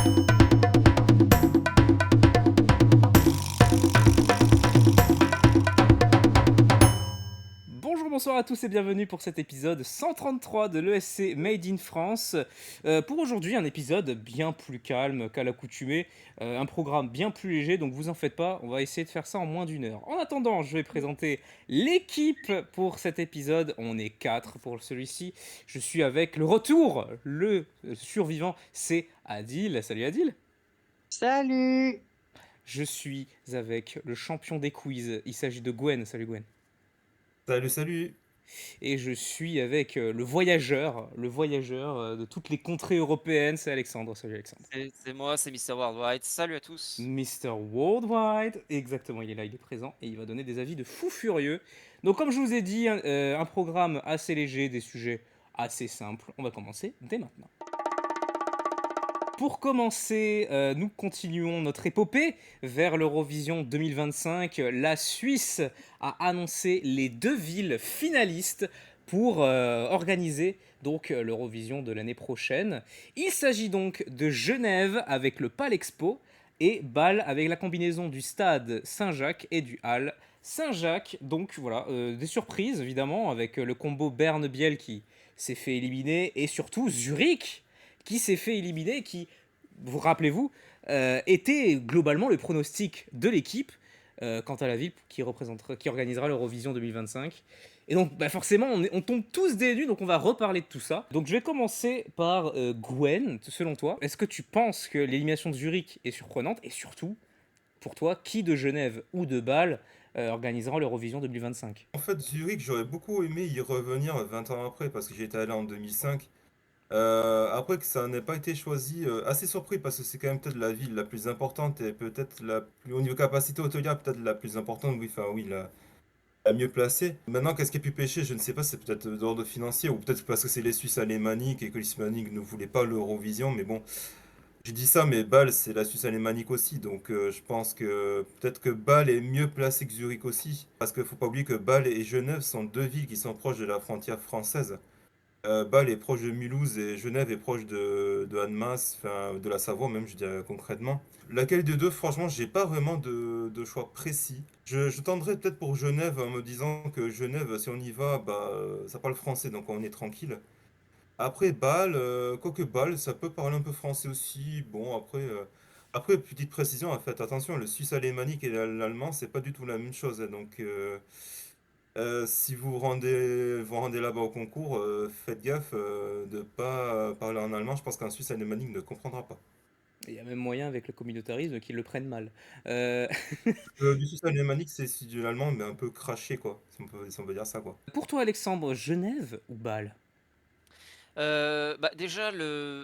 Bonjour, bonsoir à tous et bienvenue pour cet épisode 133 de l'ESC Made in France. Pour aujourd'hui, un épisode bien plus calme qu'à l'accoutumée, un programme bien plus léger, donc vous en faites pas, on va essayer de faire ça en moins d'une heure. En attendant, je vais présenter l'équipe pour cet épisode. On est 4 pour celui-ci. Je suis avec le retour, le survivant, c'est Adil. Salut Adil. Salut! Je suis avec le champion des quiz, il s'agit de Gwen. Salut Gwen. Salut, salut. Et je suis avec le voyageur de toutes les contrées européennes, c'est Alexandre. Salut Alexandre. C'est moi, c'est Mister Worldwide. Salut à tous. Mister Worldwide, exactement, il est là, il est présent et il va donner des avis de fou furieux. Donc comme je vous ai dit, un programme assez léger, des sujets assez simples. On va commencer dès maintenant. Pour commencer, nous continuons notre épopée vers l'Eurovision 2025. La Suisse a annoncé les 2 villes finalistes pour organiser donc l'Eurovision de l'année prochaine. Il s'agit donc de Genève avec le Palexpo et Bâle avec la combinaison du stade Saint-Jacques et du Hall Saint-Jacques. Donc voilà, des surprises évidemment avec le combo Berne-Biel qui s'est fait éliminer et surtout Zurich qui s'est fait éliminer, qui, vous rappelez-vous, était globalement le pronostic de l'équipe quant à la ville qui organisera l'Eurovision 2025. Et donc bah forcément, on tombe tous des nues, donc on va reparler de tout ça. Donc je vais commencer par Gwen, selon toi. Est-ce que tu penses que l'élimination de Zurich est surprenante? Et surtout, pour toi, qui de Genève ou de Bâle organisera l'Eurovision 2025? En fait, Zurich, j'aurais beaucoup aimé y revenir 20 ans après parce que j'étais allé en 2005. Après que ça n'ait pas été choisi, assez surpris parce que c'est quand même peut-être la ville la plus importante et peut-être la plus, au niveau capacité hôtelière, peut-être la plus importante, oui, enfin oui, la mieux placée. Maintenant, qu'est-ce qui a pu pêcher? Je ne sais pas, c'est peut-être d'ordre financier ou peut-être parce que c'est les Suisses alémaniques et que les Suisses alémaniques ne voulaient pas l'Eurovision, mais bon. J'ai dit ça, mais Bâle, c'est la Suisse alémanique aussi, donc je pense que peut-être que Bâle est mieux placé que Zurich aussi, parce qu'il faut pas oublier que Bâle et Genève sont 2 villes qui sont proches de la frontière française. Bâle est proche de Mulhouse et Genève est proche de Annemasse, enfin de la Savoie même, je dirais concrètement. Laquelle des deux, franchement, j'ai pas vraiment de choix précis. Je tendrais peut-être pour Genève en me disant que Genève, si on y va, bah ça parle français, donc on est tranquille. Après, Bâle, quoique Bâle, ça peut parler un peu français aussi. Bon, après, petite précision, faites attention, le suisse alémanique et l'allemand, c'est pas du tout la même chose, hein. Donc, si vous rendez là-bas au concours, faites gaffe de pas parler en allemand. Je pense qu'un suisse alémanique ne comprendra pas. Il y a même moyen avec le communautarisme qu'ils le prennent mal. Euh, Du suisse alémanique, c'est de l'allemand, mais un peu craché, quoi. Si on peut dire ça, quoi. Pour toi, Alexandre, Genève ou Bâle? Bah déjà,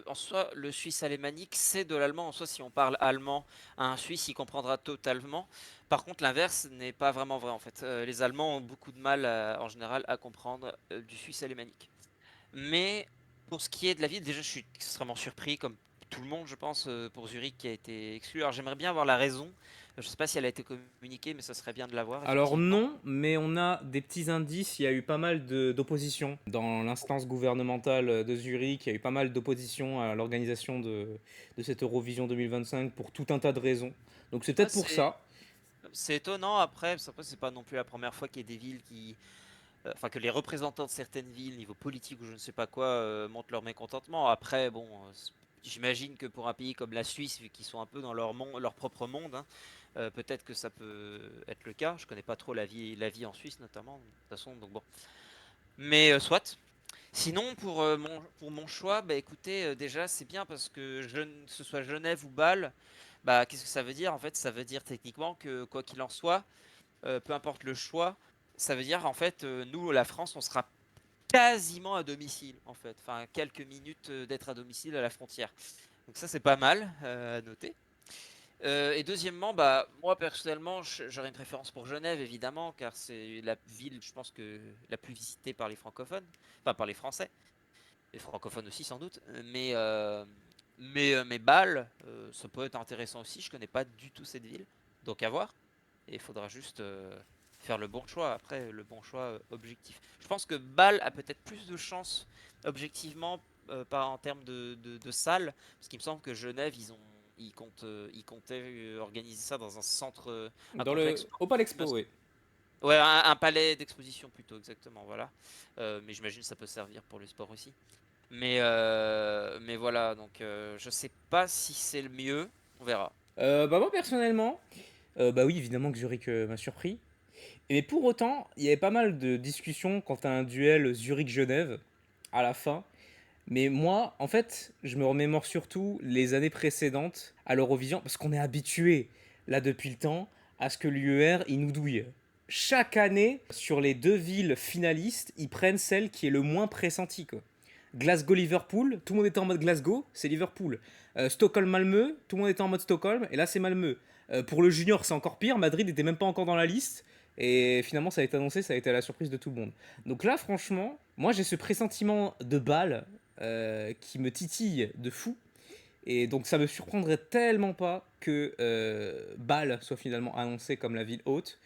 en soi, le suisse alémanique, c'est de l'allemand. En soi, si on parle allemand à un Suisse, il comprendra totalement. Par contre, l'inverse n'est pas vraiment vrai en fait. Les Allemands ont beaucoup de mal en général à comprendre du suisse alémanique. Mais pour ce qui est de la ville, déjà, je suis extrêmement surpris, comme tout le monde, je pense, pour Zurich qui a été exclu. Alors, j'aimerais bien avoir la raison. Je sais pas si elle a été communiquée, mais ça serait bien de l'avoir, Alors effectivement. non, mais on a des petits indices. Il y a eu pas mal d'opposition dans l'instance gouvernementale de Zurich. Il y a eu pas mal d'opposition à l'organisation de cette Eurovision 2025 pour tout un tas de raisons. Donc c'est Ah, peut-être pour ça. c'est étonnant après, c'est pas non plus la première fois qu'il y a des villes enfin que les représentants de certaines villes, niveau politique ou je ne sais pas quoi, montrent leur mécontentement. Après, bon, j'imagine que pour un pays comme la Suisse, vu qu'ils sont un peu dans leur propre monde, hein, peut-être que ça peut être le cas. Je connais pas trop la vie en Suisse notamment, de toute façon, donc bon. Mais soit. Sinon, pour mon choix, bah écoutez, déjà c'est bien parce que que ce soit Genève ou Bâle, bah qu'est-ce que ça veut dire? En fait, ça veut dire techniquement que quoi qu'il en soit, peu importe le choix, ça veut dire en fait, nous, la France, on sera quasiment à domicile en fait. Enfin, quelques minutes d'être à domicile à la frontière. Donc ça, c'est pas mal à noter. Et deuxièmement, bah moi personnellement, j'aurais une préférence pour Genève évidemment, car c'est la ville, je pense que la plus visitée par les francophones, enfin par les Français, les francophones aussi sans doute. Mais Bâle, ça peut être intéressant aussi. Je connais pas du tout cette ville, donc à voir. Et il faudra juste faire le bon choix. Après, le bon choix objectif. Je pense que Bâle a peut-être plus de chances objectivement pas en termes de salles, parce qu'il me semble que Genève, ils comptaient organiser ça dans un centre, un complexe Au Palais sportif, Expo, oui. ouais, un palais d'exposition plutôt, exactement, voilà. Mais j'imagine que ça peut servir pour le sport aussi. Mais voilà, donc je sais pas si c'est le mieux, on verra. Bah moi personnellement, bah oui évidemment que Zurich m'a surpris. Mais pour autant, il y avait pas mal de discussions quant à un duel Zurich-Genève à la fin. Mais moi, en fait, je me remémore surtout les années précédentes à l'Eurovision, parce qu'on est habitué, là depuis le temps, à ce que l'UER, il nous douille. Chaque année, sur les 2 villes finalistes, ils prennent celle qui est le moins pressentie, quoi. Glasgow-Liverpool, tout le monde était en mode Glasgow, c'est Liverpool. Stockholm-Malmö, tout le monde était en mode Stockholm, et là c'est Malmö. Pour le junior, c'est encore pire, Madrid n'était même pas encore dans la liste, et finalement ça a été annoncé, ça a été à la surprise de tout le monde. Donc là, franchement, moi j'ai ce pressentiment de balle qui me titille de fou. Et donc ça me surprendrait tellement pas que Bâle soit finalement annoncé comme la ville haute.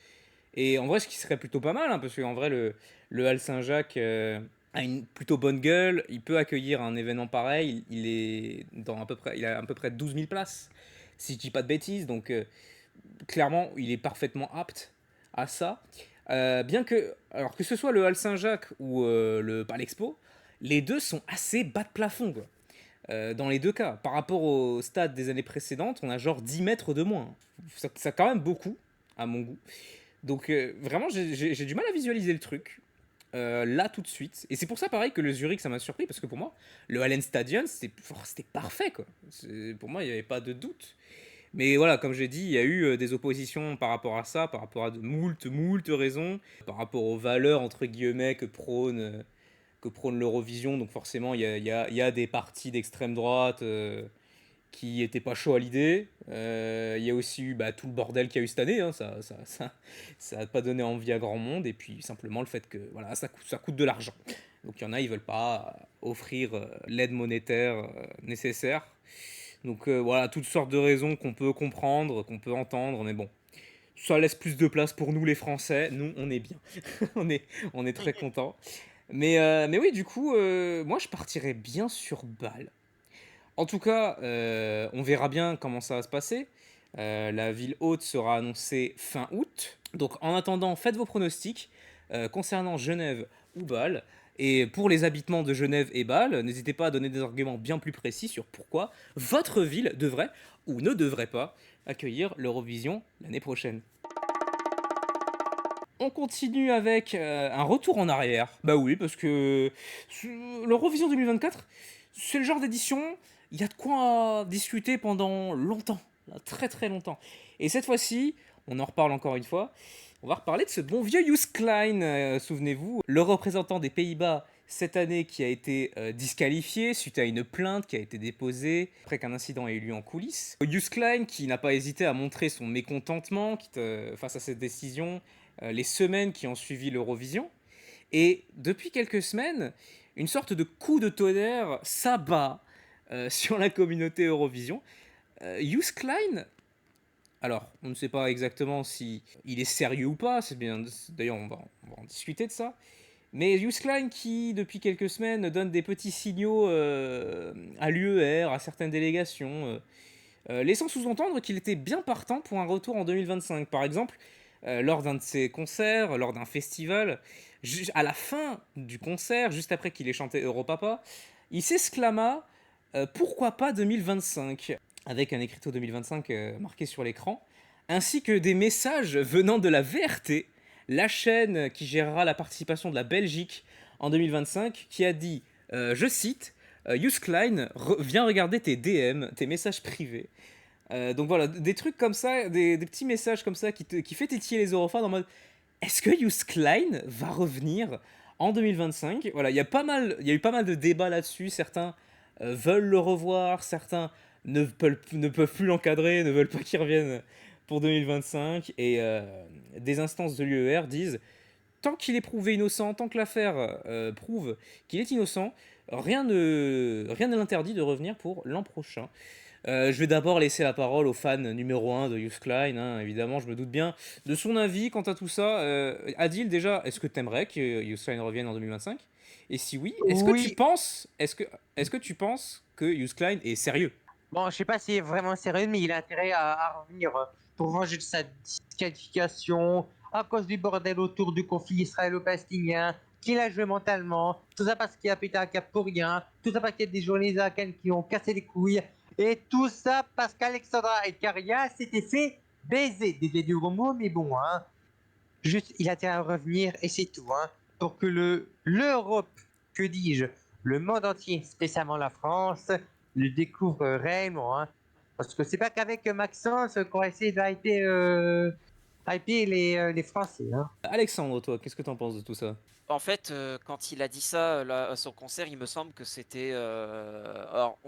Et en vrai, ce qui serait plutôt pas mal, hein, parce qu'en vrai, le Hall Saint-Jacques a une plutôt bonne gueule. Il peut accueillir un événement pareil. Il a à peu près 12 000 places, si je dis pas de bêtises. Donc clairement, il est parfaitement apte à ça. Bien que, alors que ce soit le Hall Saint-Jacques ou le Palexpo, les deux sont assez bas de plafond, quoi. Dans les deux cas. Par rapport au stade des années précédentes, on a genre 10 mètres de moins. Ça quand même beaucoup, à mon goût. Donc vraiment, j'ai du mal à visualiser le truc. Là tout de suite. Et c'est pour ça pareil que le Zurich ça m'a surpris parce que pour moi le Hallenstadion c'était parfait quoi. Pour moi il n'y avait pas de doute. Mais voilà, comme j'ai dit, il y a eu des oppositions par rapport à ça, par rapport à de moult raisons, par rapport aux valeurs entre guillemets que prône l'Eurovision. Donc forcément, il y a des partis d'extrême droite qui n'étaient pas chauds à l'idée. Il y a aussi eu bah, tout le bordel qu'il y a eu cette année. Hein. Ça a pas donné envie à grand monde. Et puis simplement le fait que voilà, ça coûte de l'argent. Donc il y en a, ils veulent pas offrir l'aide monétaire nécessaire. Donc voilà, toutes sortes de raisons qu'on peut comprendre, qu'on peut entendre, mais bon, ça laisse plus de place pour nous les Français. Nous, on est bien. on, est, on est très contents. Mais oui, du coup, moi je partirais bien sur Bâle. En tout cas, on verra bien comment ça va se passer. La ville haute sera annoncée fin août. Donc en attendant, faites vos pronostics concernant Genève ou Bâle. Et pour les habitements de Genève et Bâle, n'hésitez pas à donner des arguments bien plus précis sur pourquoi votre ville devrait ou ne devrait pas accueillir l'Eurovision l'année prochaine. On continue avec un retour en arrière. Bah oui, parce que l'Eurovision 2024, c'est le genre d'édition, il y a de quoi discuter pendant longtemps, très très longtemps. Et cette fois-ci, on en reparle encore une fois, on va reparler de ce bon vieux Joost Klein, souvenez-vous, le représentant des Pays-Bas cette année qui a été disqualifié suite à une plainte qui a été déposée après qu'un incident ait eu lieu en coulisses. Joost Klein qui n'a pas hésité à montrer son mécontentement face à cette décision les semaines qui ont suivi l'Eurovision. Et depuis quelques semaines, une sorte de coup de tonnerre s'abat sur la communauté Eurovision. Joost Klein, alors on ne sait pas exactement si il est sérieux ou pas, c'est bien, d'ailleurs on va en discuter de ça. Mais Joost Klein qui, depuis quelques semaines, donne des petits signaux à l'UER, à certaines délégations, laissant sous-entendre qu'il était bien partant pour un retour en 2025. Par exemple, lors d'un de ses concerts, lors d'un festival, à la fin du concert, juste après qu'il ait chanté Europapa, il s'exclama pourquoi pas 2025 avec un écriteau 2025 marqué sur l'écran, ainsi que des messages venant de la VRT, la chaîne qui gérera la participation de la Belgique en 2025, qui a dit, je cite, Joost Klein, viens regarder tes DM, tes messages privés. Donc voilà, des trucs comme ça, des petits messages comme ça qui fait tétiller les europhones en mode est-ce que Joost Klein va revenir en 2025? Voilà, il y a eu pas mal de débats là-dessus. Certains veulent le revoir, certains ne peuvent plus l'encadrer, ne veulent pas qu'il revienne pour 2025. Et des instances de l'UER disent tant qu'il est prouvé innocent, tant que l'affaire prouve qu'il est innocent, rien ne l'interdit de revenir pour l'an prochain. Je vais d'abord laisser la parole au fan numéro 1 de Joost Klein, hein, évidemment, je me doute bien de son avis quant à tout ça. Adil, déjà, est-ce que t'aimerais que Joost Klein revienne en 2025? Et si oui, Oui. est-ce que tu penses que Yus Klein est sérieux? Bon, je sais pas s'il est vraiment sérieux, mais il a intérêt à revenir pour venger de sa disqualification à cause du bordel autour du conflit israélo-palestinien, qu'il a joué mentalement, tout ça parce qu'il a pété un cap pour rien, tout ça parce qu'il y a des journalistes américains qui ont cassé les couilles, et tout ça parce qu'Alexandra et Karia s'étaient fait baiser. Désolé du gros mot, mais bon, hein. Juste, il a intérêt à revenir et c'est tout, hein. Pour que l'Europe, que dis-je, le monde entier, spécialement la France, le découvre réellement, hein. Parce que c'est pas qu'avec Maxence qu'on va essayer hyper les Français, hein. Alexandre, toi, qu'est-ce que t'en penses de tout ça? En fait, quand il a dit ça là, à son concert, il me semble que c'était. Alors,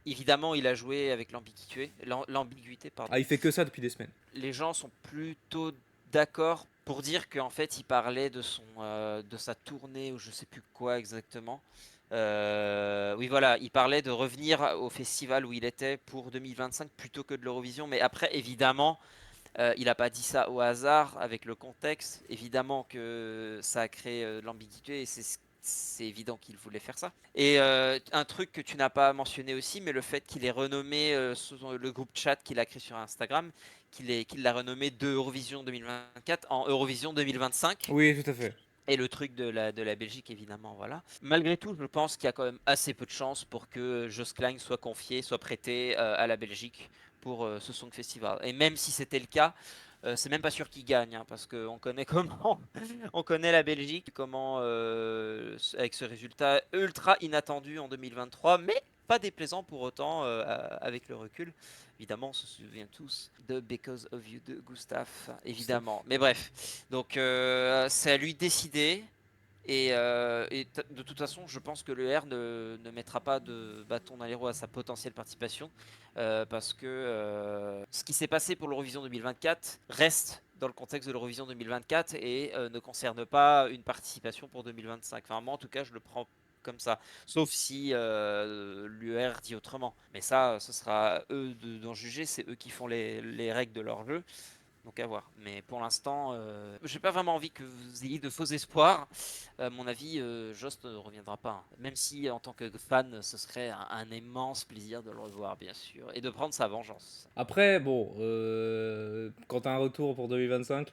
évidemment, il a joué avec l'ambiguïté, pardon. Ah, il fait que ça depuis des semaines. Les gens sont plutôt d'accord pour dire qu'en fait, il parlait de sa tournée ou je sais plus quoi exactement. Oui, voilà, il parlait de revenir au festival où il était pour 2025 plutôt que de l'Eurovision. Mais après, évidemment. Il n'a pas dit ça au hasard avec le contexte. Évidemment que ça a créé de l'ambiguïté et c'est évident qu'il voulait faire ça. Et un truc que tu n'as pas mentionné aussi, mais le fait qu'il ait renommé le groupe chat qu'il a créé sur Instagram, qu'il l'a renommé de Eurovision 2024 en Eurovision 2025. Oui, tout à fait. Et le truc de la Belgique, évidemment, voilà. Malgré tout, je pense qu'il y a quand même assez peu de chances pour que Joss Klein soit confié, soit prêté à la Belgique pour ce Song Festival. Et même si c'était le cas, c'est même pas sûr qu'il gagne, hein, parce qu'on connaît comment, on connaît la Belgique, comment avec ce résultat ultra inattendu en 2023, mais pas déplaisant pour autant avec le recul. Évidemment, on se souvient tous de Because of You de Gustave, évidemment. Mais bref, donc c'est à lui de décider. Et de toute façon, je pense que le R ne mettra pas de bâton dans les roues à sa potentielle participation parce que ce qui s'est passé pour l'Eurovision 2024 reste dans le contexte de l'Eurovision 2024 et ne concerne pas une participation pour 2025. Enfin, moi, en tout cas, je le prends comme ça. Sauf si l'UR dit autrement. Mais ça, ce sera eux d'en juger. C'est eux qui font les règles de leur jeu. Donc à voir. Mais pour l'instant, j'ai pas vraiment envie que vous ayez de faux espoirs. À mon avis, Jost ne reviendra pas, hein. Même si en tant que fan, ce serait un immense plaisir de le revoir, bien sûr, et de prendre sa vengeance. Après, bon, quand t'as un retour pour 2025,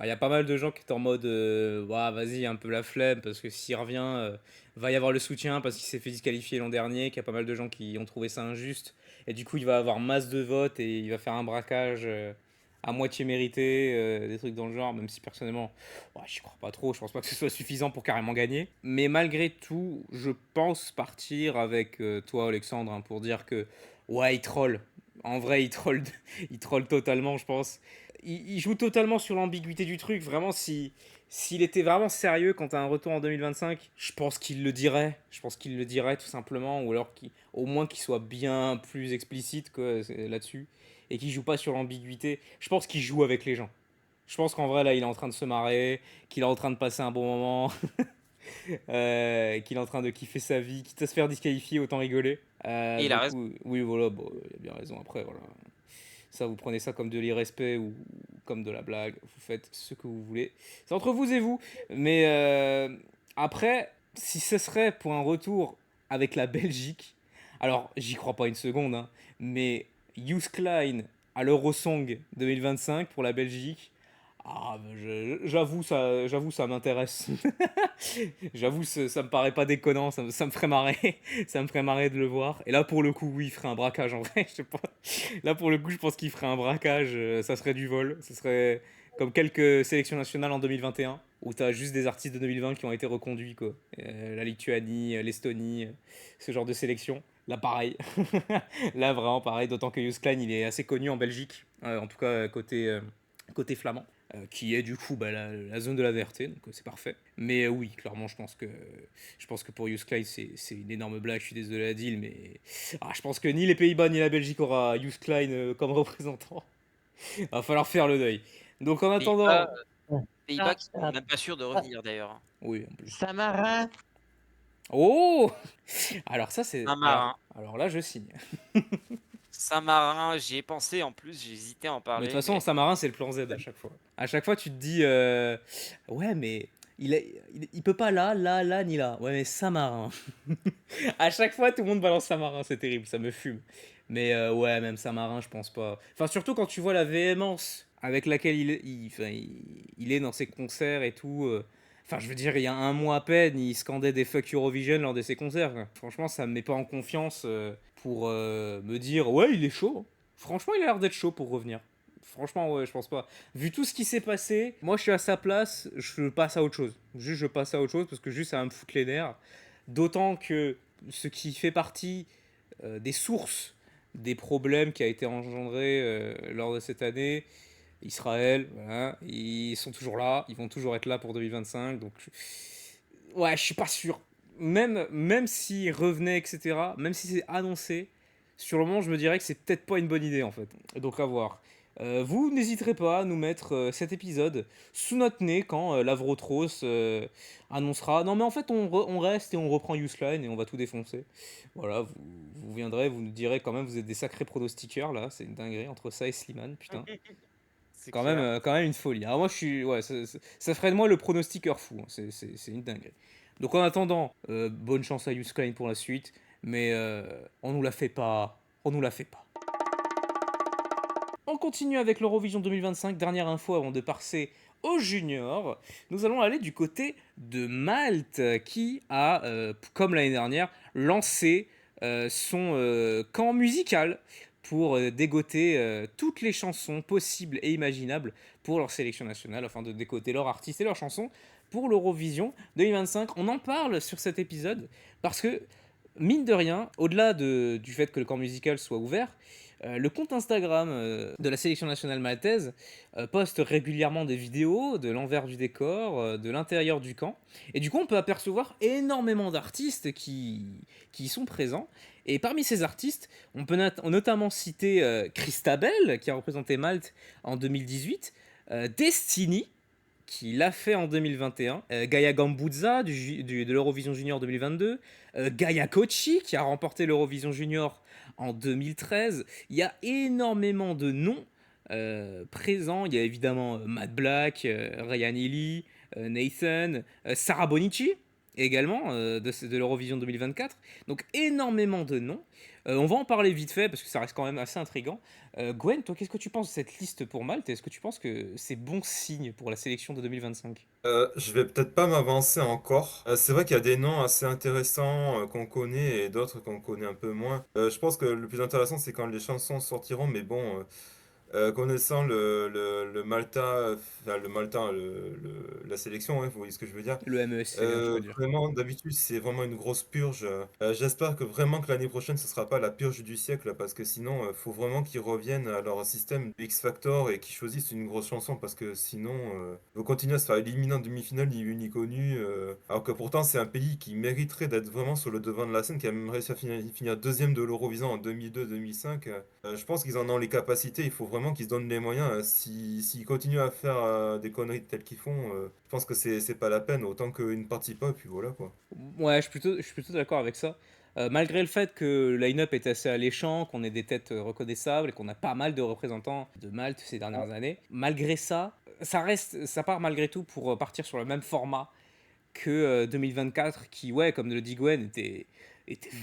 il y a pas mal de gens qui étaient en mode ouah, vas-y, un peu la flemme, parce que s'il revient, va y avoir le soutien parce qu'il s'est fait disqualifier l'an dernier, qu'il y a pas mal de gens qui ont trouvé ça injuste, et du coup, il va avoir masse de votes et il va faire un braquage à moitié mérité, des trucs dans le genre, même si personnellement, ouais, j'y crois pas trop, je pense pas que ce soit suffisant pour carrément gagner. Mais malgré tout, je pense partir avec toi, Alexandre, hein, pour dire que ouais, il troll. En vrai, il troll, il troll totalement, je pense. Il joue totalement sur l'ambiguïté du truc. Vraiment, s'il était vraiment sérieux quant à un retour en 2025, je pense qu'il le dirait. Je pense qu'il le dirait tout simplement. Ou alors au moins qu'il soit bien plus explicite quoi, là-dessus. Et qu'il joue pas sur l'ambiguïté. Je pense qu'il joue avec les gens. Je pense qu'en vrai, là, il est en train de se marrer. Qu'il est en train de passer un bon moment. Qu'il est en train de kiffer sa vie. Quitte à se faire disqualifier, autant rigoler. Et il a Donc, raison. oui, voilà, bon, il a bien raison. Après, voilà. Ça, vous prenez ça comme de l'irrespect ou comme de la blague. Vous faites ce que vous voulez. C'est entre vous et vous. Mais après, si ce serait pour un retour avec la Belgique, alors j'y crois pas une seconde, hein, mais Youth Klein à l'Eurosong 2025 pour la Belgique, ah, j'avoue, ça m'intéresse. J'avoue, ça me paraît pas déconnant, ça me ferait marrer. Ça me ferait marrer de le voir. Et là, pour le coup, oui, il ferait un braquage en vrai. Je sais pas. Là, pour le coup, je pense qu'il ferait un braquage. Ça serait du vol. Ce serait comme quelques sélections nationales en 2021, où t'as juste des artistes de 2020 qui ont été reconduits, quoi. La Lituanie, l'Estonie, ce genre de sélection. Là, pareil. Là, vraiment pareil. D'autant que Joost Klein, il est assez connu en Belgique. En tout cas, côté flamand, qui est du coup bah, la zone de la VRT, donc c'est parfait. Mais oui, clairement, je pense que pour Joost Klein, c'est une énorme blague, je suis désolé à dire, mais je pense que ni les Pays-Bas ni la Belgique aura Joost Klein comme représentant. Va falloir faire le deuil. Donc en attendant... Pays-Bas, Ouais. Pays-Bas qui sont même pas sûrs de revenir d'ailleurs, hein. Oui, en plus. Samarin, Oh alors ça c'est... Saint-Marin. Alors là, je signe. Saint-Marin, j'y ai pensé en plus, j'ai hésité à en Mais de toute parler, façon, mais Samarin, c'est le plan Z à chaque fois. À chaque fois, tu te dis, ouais, mais il peut pas là, ni là. Ouais, mais Saint-Marin. À chaque fois, tout le monde balance Saint-Marin, c'est terrible, ça me fume. Mais ouais, même Saint-Marin, je pense pas. Enfin, surtout quand tu vois la véhémence avec laquelle il est dans ses concerts et tout. Enfin, je veux dire, il y a un mois à peine, il scandait des fuck Eurovision lors de ses concerts, quoi. Franchement, ça me met pas en confiance pour me dire, ouais, il est chaud. Franchement, il a l'air d'être chaud pour revenir. Franchement, ouais, je pense pas. Vu tout ce qui s'est passé, moi je suis à sa place, je passe à autre chose. Juste, je passe à autre chose parce que juste ça va me foutre les nerfs. D'autant que ce qui fait partie des sources des problèmes qui a été engendré lors de cette année, Israël, voilà, ils sont toujours là, ils vont toujours être là pour 2025. Donc, ouais, je suis pas sûr. Même s'ils revenaient, etc., même si c'est annoncé, sur le moment, je me dirais que c'est peut-être pas une bonne idée en fait. Donc à voir. Vous n'hésiterez pas à nous mettre cet épisode sous notre nez quand Lavrotros annoncera. Non, mais en fait, on reste et on reprend Useline et on va tout défoncer. Voilà, vous viendrez, vous nous direz quand même, vous êtes des sacrés pronostiqueurs là, c'est une dinguerie entre ça et Slimane, putain. C'est clair. Quand même une folie. Alors moi, je suis. Ouais, ça ferait de moi le pronostiqueur fou, hein. C'est une dinguerie. Donc en attendant, bonne chance à Useline pour la suite, mais on nous la fait pas. On nous la fait pas. On continue avec l'Eurovision 2025. Dernière info avant de passer aux juniors. Nous allons aller du côté de Malte qui a, comme l'année dernière, lancé son camp musical pour dégoter toutes les chansons possibles et imaginables pour leur sélection nationale, afin de dégoter leurs artistes et leurs chansons pour l'Eurovision 2025. On en parle sur cet épisode parce que, mine de rien, au-delà du fait que le camp musical soit ouvert, le compte Instagram de la sélection nationale maltaise poste régulièrement des vidéos de l'envers du décor, de l'intérieur du camp. Et du coup, on peut apercevoir énormément d'artistes qui y sont présents. Et parmi ces artistes, on peut notamment citer Christabel, qui a représenté Malte en 2018, Destiny, qui l'a fait en 2021, Gaia Gambuzza de l'Eurovision Junior 2022, Gaia Kochi qui a remporté l'Eurovision Junior en 2013. Il y a énormément de noms présents. Il y a évidemment Matt Black, Ryan Ely, Nathan, Sarah Bonici également de l'Eurovision 2024. Donc énormément de noms. On va en parler vite fait parce que ça reste quand même assez intriguant. Gwen, toi, qu'est-ce que tu penses de cette liste pour Malte? Est-ce que tu penses que c'est bon signe pour la sélection de 2025? Je vais peut-être pas m'avancer encore. C'est vrai qu'il y a des noms assez intéressants qu'on connaît et d'autres qu'on connaît un peu moins. Je pense que le plus intéressant c'est quand les chansons sortiront, mais bon, connaissant le Malta, enfin le Malta, la sélection, hein, vous voyez ce que je veux dire. Le MESC, hein, tu veux dire. Vraiment, d'habitude, c'est vraiment une grosse purge. J'espère que vraiment que l'année prochaine, ce sera pas la purge du siècle, parce que sinon, faut vraiment qu'ils reviennent à leur système X Factor et qu'ils choisissent une grosse chanson, parce que sinon, ils vont continuer à se faire éliminer en demi-finale, ni vu ni connu. Alors que pourtant, c'est un pays qui mériterait d'être vraiment sur le devant de la scène, qui a même réussi à finir deuxième de l'Eurovision en 2002-2005. Je pense qu'ils en ont les capacités, il faut vraiment qu'ils se donnent les moyens. S'ils continuent à faire des conneries telles qu'ils font, je pense que c'est pas la peine, autant qu'ils ne participent pas, et puis voilà quoi. Ouais, je suis plutôt d'accord avec ça. Malgré le fait que le line-up est assez alléchant, qu'on ait des têtes reconnaissables et qu'on a pas mal de représentants de Malte ces dernières années, malgré ça, ça part malgré tout pour partir sur le même format que 2024, qui, ouais, comme le dit Gwen, était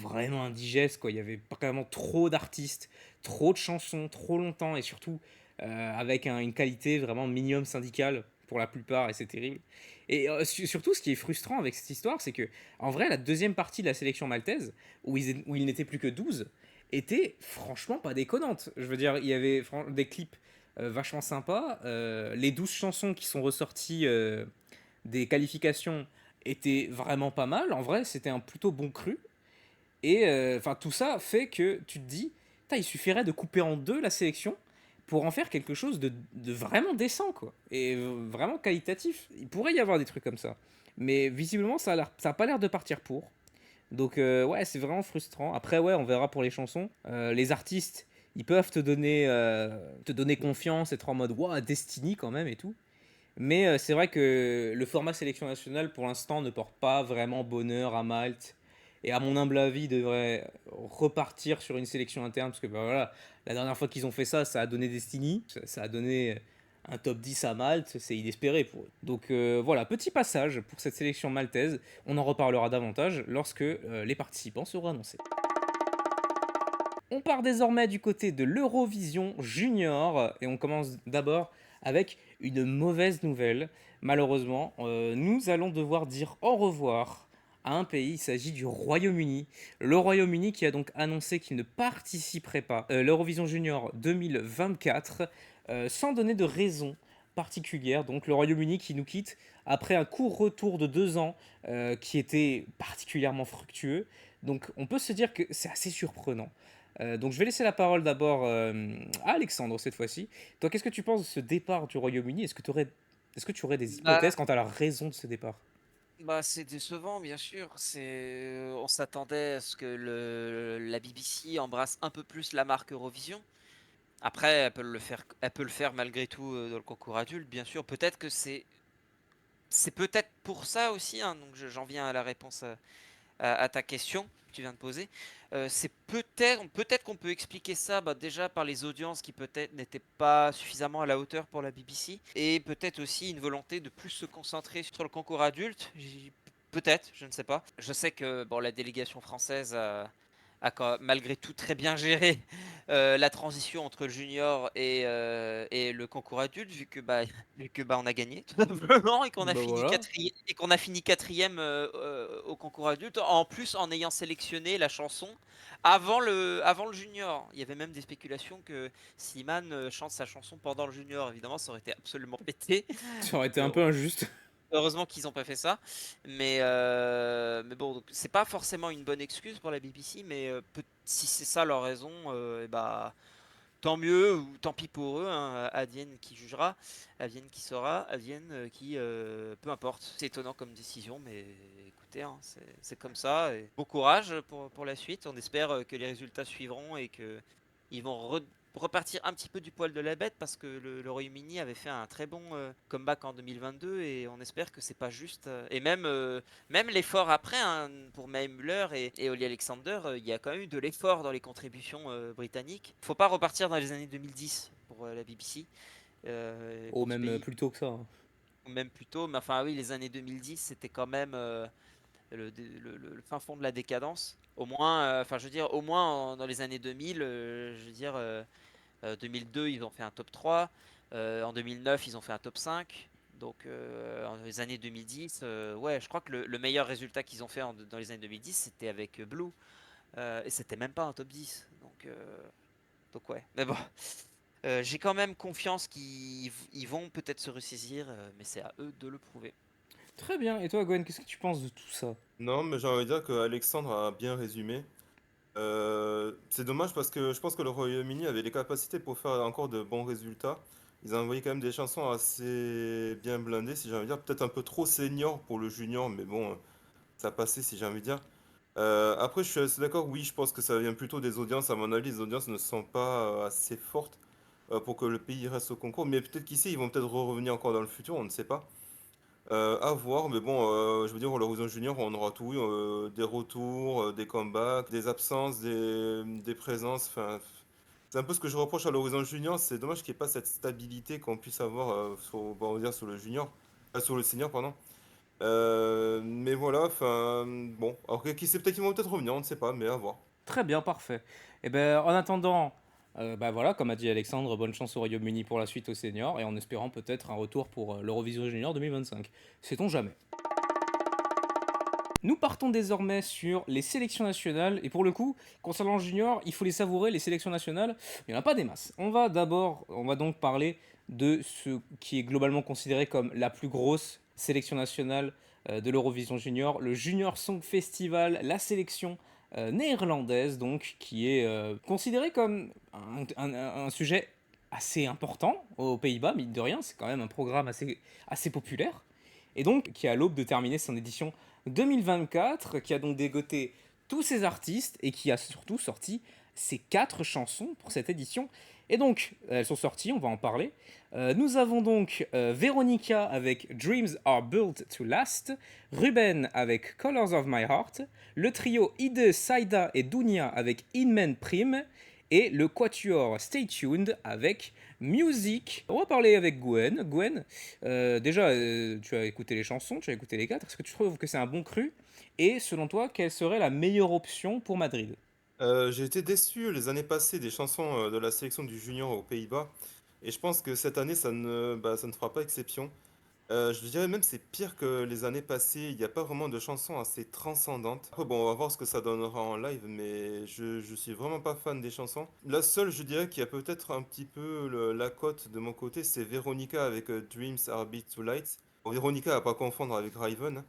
vraiment indigeste, quoi. Il y avait vraiment trop d'artistes, trop de chansons, trop longtemps, et surtout avec une qualité vraiment minimum syndicale pour la plupart, et c'est terrible. Et surtout, ce qui est frustrant avec cette histoire, c'est que, en vrai, la deuxième partie de la sélection maltaise, où il n'était plus que 12, était franchement pas déconnante. Je veux dire, il y avait des clips vachement sympas. Les 12 chansons qui sont ressorties des qualifications étaient vraiment pas mal. En vrai, c'était un plutôt bon cru. Et enfin, tout ça fait que tu te dis, il suffirait de couper en deux la sélection pour en faire quelque chose de vraiment décent, quoi. Et vraiment qualitatif. Il pourrait y avoir des trucs comme ça. Mais visiblement, ça a pas l'air de partir pour. Donc, ouais, c'est vraiment frustrant. Après, ouais, on verra pour les chansons. Les artistes, ils peuvent te donner confiance, être en mode, waouh, Destiny quand même et tout. Mais c'est vrai que le format sélection nationale, pour l'instant, ne porte pas vraiment bonheur à Malte. Et à mon humble avis, il devrait repartir sur une sélection interne. Parce que bah, voilà, la dernière fois qu'ils ont fait ça, ça a donné Destiny. Ça a donné un top 10 à Malte, c'est inespéré pour eux. Donc voilà, petit passage pour cette sélection maltaise. On en reparlera davantage lorsque les participants seront annoncés. On part désormais du côté de l'Eurovision Junior et on commence d'abord avec une mauvaise nouvelle. Malheureusement, nous allons devoir dire au revoir à un pays, il s'agit du Royaume-Uni. Le Royaume-Uni qui a donc annoncé qu'il ne participerait pas à l'Eurovision Junior 2024 sans donner de raison particulière. Donc le Royaume-Uni qui nous quitte après un court retour de 2 ans qui était particulièrement fructueux. Donc on peut se dire que c'est assez surprenant. Donc je vais laisser la parole d'abord à Alexandre cette fois-ci. Toi, qu'est-ce que tu penses de ce départ du Royaume-Uni? Est-ce que tu aurais des Bah, hypothèses quant à la raison de ce départ? c'est décevant, bien sûr. On s'attendait à ce que la BBC embrasse un peu plus la marque Eurovision. Après, elle peut le faire malgré tout dans le concours adulte, bien sûr. Peut-être que c'est peut-être pour ça aussi, hein, donc j'en viens à la réponse à ta question que tu viens de poser. C'est peut-être qu'on peut expliquer ça déjà par les audiences qui peut-être n'étaient pas suffisamment à la hauteur pour la BBC et peut-être aussi une volonté de plus se concentrer sur le concours adulte. Peut-être, je ne sais pas. Je sais que bon, la délégation française malgré tout très bien géré la transition entre le junior et le concours adulte vu que on a gagné tout simplement et qu'on a Bah fini voilà. quatrième au concours adulte en plus en ayant sélectionné la chanson avant le junior. Il y avait même des spéculations que Slimane chante sa chanson pendant le junior. Évidemment, ça aurait été absolument pété. Ça aurait Donc, été un peu injuste. heureusement qu'ils n'ont pas fait ça. Mais bon, donc, c'est pas forcément une bonne excuse pour la BBC, mais si c'est ça leur raison, et bah, tant mieux ou tant pis pour eux. Hein, advienne qui jugera, advienne qui saura, advienne qui. Peu importe. C'est étonnant comme décision, mais écoutez, hein, c'est comme ça. Et bon courage pour la suite. On espère que les résultats suivront et que ils vont repartir un petit peu du poil de la bête parce que le Royaume-Uni avait fait un très bon comeback en 2022 et on espère que c'est pas juste. Et même l'effort après, hein, pour Mae Muller et Holly Alexander, il y a quand même eu de l'effort dans les contributions britanniques. Faut pas repartir dans les années 2010 pour la BBC, Oh, pour ce même pays, plus tôt que ça, hein. ou même plus tôt. Mais enfin oui, les années 2010, c'était quand même le fin fond de la décadence. Au moins, enfin je veux dire, au moins dans les années 2000, je veux dire. 2002, ils ont fait un top 3. En 2009, ils ont fait un top 5. Donc, dans les années 2010, ouais, je crois que le meilleur résultat qu'ils ont fait dans les années 2010, c'était avec Blue. Et c'était même pas un top 10. Donc ouais. Mais bon, j'ai quand même confiance qu'ils vont peut-être se ressaisir, mais c'est à eux de le prouver. Très bien. Et toi, Gwen, qu'est-ce que tu penses de tout ça? Non, mais j'ai envie de dire que Alexandre a bien résumé. C'est dommage parce que je pense que le Royaume-Uni avait les capacités pour faire encore de bons résultats. Ils ont envoyé quand même des chansons assez bien blindées, si j'ai envie de dire. Peut-être un peu trop senior pour le junior, mais bon, ça passait, si j'ai envie de dire. Après, je suis assez d'accord, oui, je pense que ça vient plutôt des audiences. À mon avis, les audiences ne sont pas assez fortes pour que le pays reste au concours. Mais peut-être qu'ici, ils vont peut-être revenir encore dans le futur, on ne sait pas. À voir, mais bon, je veux dire, l'Horizon Junior, on aura tout, des retours, des comebacks, des absences, des présences. Enfin, c'est un peu ce que je reproche à l'Horizon Junior. C'est dommage qu'il n'y ait pas cette stabilité qu'on puisse avoir on va dire sur le junior, sur le senior, pardon. Mais voilà, enfin, bon, alors qui sait, peut-être qu'ils vont peut-être revenir, on ne sait pas, mais à voir. Très bien, parfait. Et ben, en attendant, bah voilà, comme a dit Alexandre, bonne chance au Royaume-Uni pour la suite au senior et en espérant peut-être un retour pour l'Eurovision Junior 2025. Sait-on jamais. Nous partons désormais sur les sélections nationales et pour le coup, concernant le junior, il faut les savourer, les sélections nationales, il n'y en a pas des masses. On va donc parler de ce qui est globalement considéré comme la plus grosse sélection nationale de l'Eurovision Junior, le Junior Song Festival, la sélection néerlandaise donc, qui est considérée comme un sujet assez important aux Pays-Bas, mine de rien, c'est quand même un programme assez populaire, et donc qui est à l'aube de terminer son édition 2024, qui a donc dégoté tous ces artistes et qui a surtout sorti ces 4 chansons pour cette édition. Et donc, elles sont sorties, on va en parler. Nous avons donc Veronica avec Dreams Are Built to Last, Ruben avec Colors of My Heart, le trio Ide, Saida et Dunia avec Inmen Prime, et le quatuor Stay Tuned avec Music. On va parler avec Gwen. Gwen, déjà, tu as écouté les chansons, tu as écouté les 4. Est-ce que tu trouves que c'est un bon cru? Et selon toi, quelle serait la meilleure option pour Madrid? J'ai été déçu les années passées des chansons de la sélection du junior aux Pays-Bas. Et je pense que cette année, ça ne fera pas exception. Je dirais même c'est pire que les années passées. Il n'y a pas vraiment de chansons assez transcendantes. Après, bon, on va voir ce que ça donnera en live, mais je suis vraiment pas fan des chansons. La seule, je dirais, qui a peut-être un petit peu la cote de mon côté, c'est Veronica avec Dreams Are Beat to Light. Bon, Veronica à pas confondre avec Raven.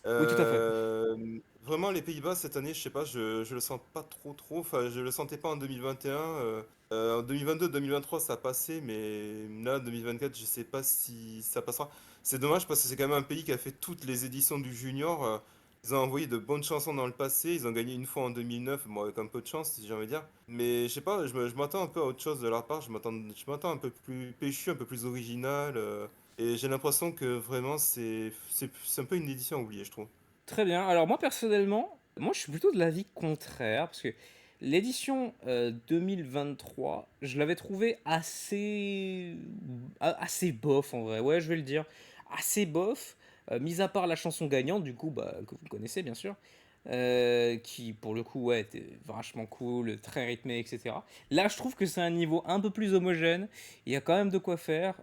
Oui, tout à fait. Vraiment, les Pays-Bas, cette année, je sais pas, je le sens pas trop. Enfin, je le sentais pas en 2021. En 2022-2023, ça passait, mais là, 2024, je sais pas si ça passera. C'est dommage parce que c'est quand même un pays qui a fait toutes les éditions du Junior. Ils ont envoyé de bonnes chansons dans le passé. Ils ont gagné une fois en 2009, bon, avec un peu de chance, si j'ai envie de dire. Mais je sais pas, je m'attends un peu à autre chose de leur part. Je m'attends un peu plus péchu, un peu plus original. Et j'ai l'impression que vraiment, c'est un peu une édition oubliée, je trouve. Très bien. Alors moi personnellement, moi je suis plutôt de l'avis contraire parce que l'édition 2023, je l'avais trouvé assez bof en vrai. Ouais, je vais le dire, assez bof. Mis à part la chanson gagnante, du coup, bah, que vous connaissez bien sûr, qui pour le coup, ouais, était vachement cool, très rythmé, etc. Là, je trouve que c'est un niveau un peu plus homogène. Il y a quand même de quoi faire.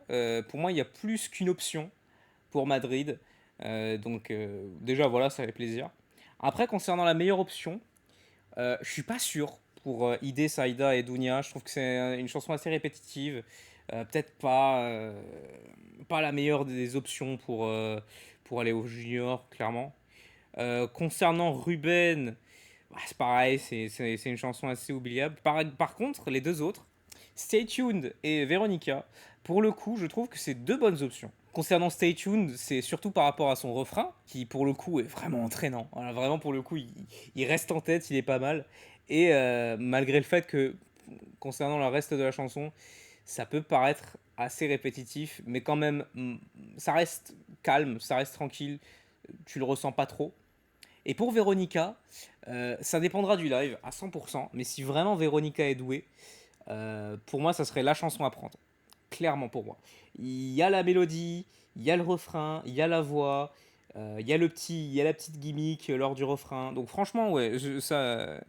Pour moi, il y a plus qu'une option pour Madrid. Donc déjà voilà, ça fait plaisir. Après, concernant la meilleure option, je suis pas sûr pour Ide, Saïda et Dounia. Je trouve que c'est une chanson assez répétitive. Peut-être pas la meilleure des options pour aller au junior, clairement. Concernant Ruben, bah, c'est pareil, c'est une chanson assez oubliable. Par contre, les deux autres, Stay Tuned et Veronica, pour le coup, je trouve que c'est deux bonnes options. Concernant Stay Tuned, c'est surtout par rapport à son refrain, qui pour le coup est vraiment entraînant. Voilà, vraiment pour le coup, il reste en tête, il est pas mal. Et malgré le fait que, concernant le reste de la chanson, ça peut paraître assez répétitif, mais quand même, ça reste calme, ça reste tranquille, tu le ressens pas trop. Et pour Véronica, ça dépendra du live à 100%, mais si vraiment Véronica est douée, pour moi, ça serait la chanson à prendre. Clairement pour moi. Il y a la mélodie, il y a le refrain, il y a la voix, il y a la petite gimmick lors du refrain. Donc franchement, ouais, ça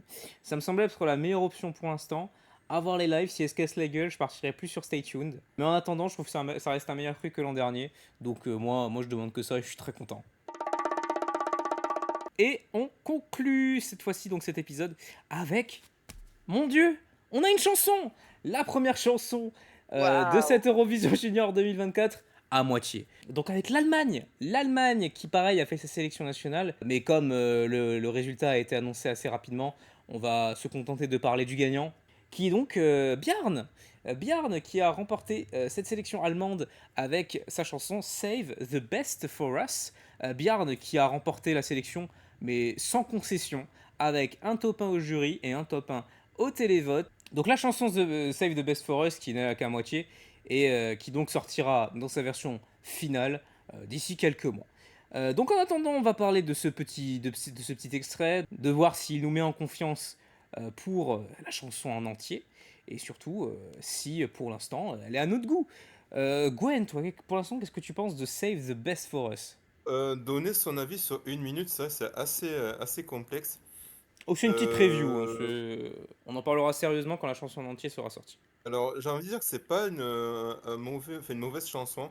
me semblait être la meilleure option pour l'instant. Avoir les lives, si elle se casse la gueule, je partirais plus sur Stay Tuned. Mais en attendant, je trouve que ça reste un meilleur truc que l'an dernier. Donc moi, je demande que ça et je suis très content. Et on conclut cette fois-ci donc cet épisode avec, mon Dieu, on a une chanson, la première chanson de Waouh! cette Eurovision Junior 2024 à moitié. Donc avec l'Allemagne qui pareil a fait sa sélection nationale, mais comme le résultat a été annoncé assez rapidement, on va se contenter de parler du gagnant, qui est donc Bjarne. Bjarne qui a remporté cette sélection allemande avec sa chanson Save the Best for Us. Bjarne qui a remporté la sélection mais sans concession, avec un top 1 au jury et un top 1 au télévote. Donc la chanson Save the Best for Us qui n'est qu'à moitié et qui donc sortira dans sa version finale d'ici quelques mois. Donc en attendant, on va parler de ce petit extrait, de voir s'il nous met en confiance pour la chanson en entier, et surtout si pour l'instant elle est à notre goût. Gwen, toi, pour l'instant, qu'est-ce que tu penses de Save the Best for Us? Donner son avis sur une minute, c'est assez complexe. Oh, c'est une petite preview, hein, Euh, on en parlera sérieusement quand la chanson en entier sera sortie. alors, j'ai envie de dire que c'est pas une mauvaise chanson.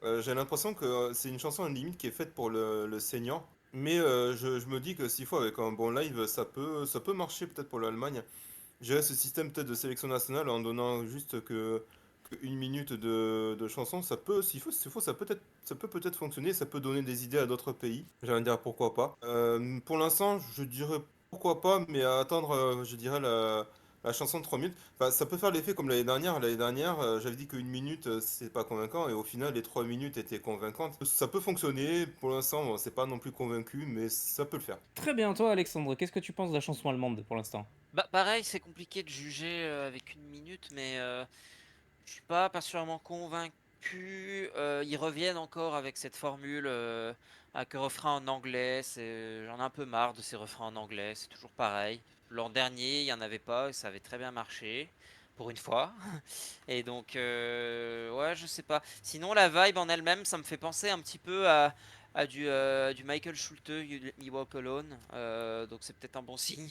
J'ai l'impression que c'est une chanson à limite qui est faite pour le senior. Mais je me dis que s'il faut, avec un bon live, ça peut marcher peut-être pour l'Allemagne. J'ai ce système peut-être de sélection nationale en donnant juste que une minute de chanson, s'il faut, ça peut peut-être fonctionner, ça peut donner des idées à d'autres pays. J'ai envie de dire pourquoi pas. Pour l'instant, je dirais pourquoi pas, mais à attendre, je dirais la chanson de 3 minutes. Enfin, ça peut faire l'effet comme l'année dernière. L'année dernière, j'avais dit qu'une minute, c'est pas convaincant, et au final, les 3 minutes étaient convaincantes. Ça peut fonctionner. Pour l'instant, bon, c'est pas non plus convaincu, mais ça peut le faire. Très bien, toi Alexandre, qu'est-ce que tu penses de la chanson allemande pour l'instant? Bah pareil, c'est compliqué de juger avec une minute, mais je suis pas particulièrement convaincu. Ils reviennent encore avec cette formule avec un refrain en anglais. J'en ai un peu marre de ces refrains en anglais, c'est toujours pareil. L'an dernier, il n'y en avait pas et ça avait très bien marché, pour une fois. Et donc, ouais, je sais pas. Sinon, la vibe en elle-même, ça me fait penser un petit peu à du Michael Schulte, You Walk Alone. Donc, c'est peut-être un bon signe.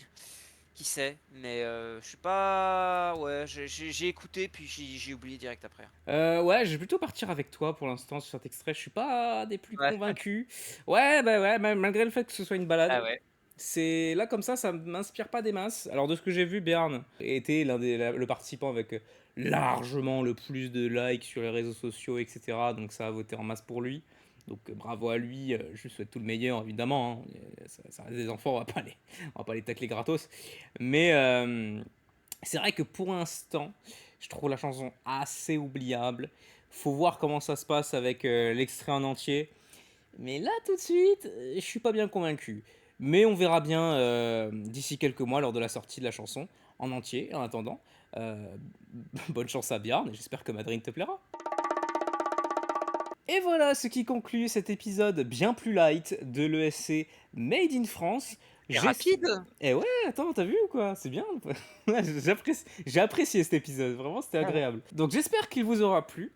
Qui sait? Mais je suis pas. Ouais, j'ai écouté, puis j'ai oublié direct après. Ouais, je vais plutôt partir avec toi pour l'instant sur cet extrait. Je suis pas des plus Ouais. convaincus. Ouais, bah ouais, malgré le fait que ce soit une balade, Ah ouais. c'est là comme ça m'inspire pas des masses. Alors de ce que j'ai vu, Bern était le participant avec largement le plus de likes sur les réseaux sociaux, etc. Donc ça a voté en masse pour lui. Donc bravo à lui, je lui souhaite tout le meilleur évidemment, hein. Ça reste des enfants, on va pas les tacler gratos. Mais c'est vrai que pour l'instant, je trouve la chanson assez oubliable. Faut voir comment ça se passe avec l'extrait en entier. Mais là, tout de suite, je suis pas bien convaincu. Mais on verra bien d'ici quelques mois lors de la sortie de la chanson en entier. En attendant, euh, bonne chance à Björn et j'espère que Madrid te plaira. Et voilà ce qui conclut cet épisode bien plus light de l'ESC Made in France. Et rapide. Eh ouais, attends, t'as vu ou quoi? C'est bien. Ouais, j'ai apprécié cet épisode, vraiment c'était agréable. Donc j'espère qu'il vous aura plu.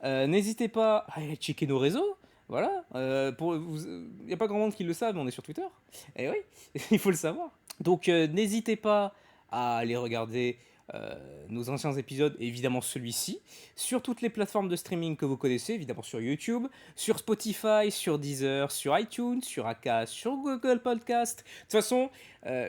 N'hésitez pas à aller checker nos réseaux. Voilà. Il n'y a pas grand monde qui le savent, mais on est sur Twitter. Et oui, il faut le savoir. Donc n'hésitez pas à aller regarder nos anciens épisodes, et évidemment celui-ci, sur toutes les plateformes de streaming que vous connaissez, évidemment sur YouTube, sur Spotify, sur Deezer, sur iTunes, sur Acast, sur Google Podcast. De toute façon,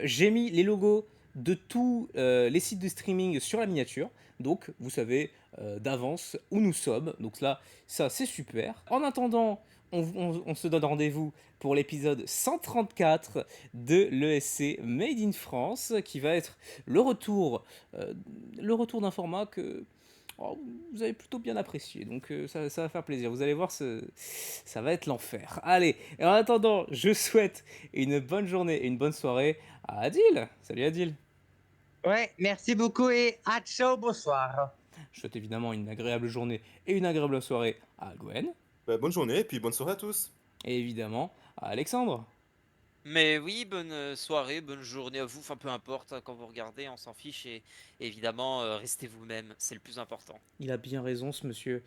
j'ai mis les logos de tous les sites de streaming sur la miniature, donc vous savez d'avance où nous sommes. Donc là, ça c'est super. En attendant, on se donne rendez-vous pour l'épisode 134 de l'ESC Made in France, qui va être le retour d'un format que vous avez plutôt bien apprécié. Donc ça va faire plaisir. Vous allez voir, ça va être l'enfer. Allez, et en attendant, je souhaite une bonne journée et une bonne soirée à Adil. Salut Adil. Ouais, merci beaucoup et à ciao, bonsoir. Je souhaite évidemment une agréable journée et une agréable soirée à Gwen. Bonne journée et puis bonne soirée à tous. Et évidemment à Alexandre. Mais oui, bonne soirée, bonne journée à vous. Enfin, peu importe, hein, quand vous regardez, on s'en fiche. Et évidemment, restez vous-même, c'est le plus important. Il a bien raison ce monsieur.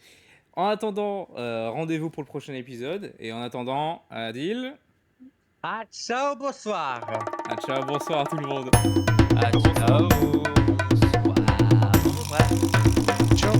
En attendant, rendez-vous pour le prochain épisode. Et en attendant, Adil. À ciao, bonsoir. Ah, ciao, bonsoir à tout le monde. Ah, ciao, bonsoir. Au revoir. Ciao.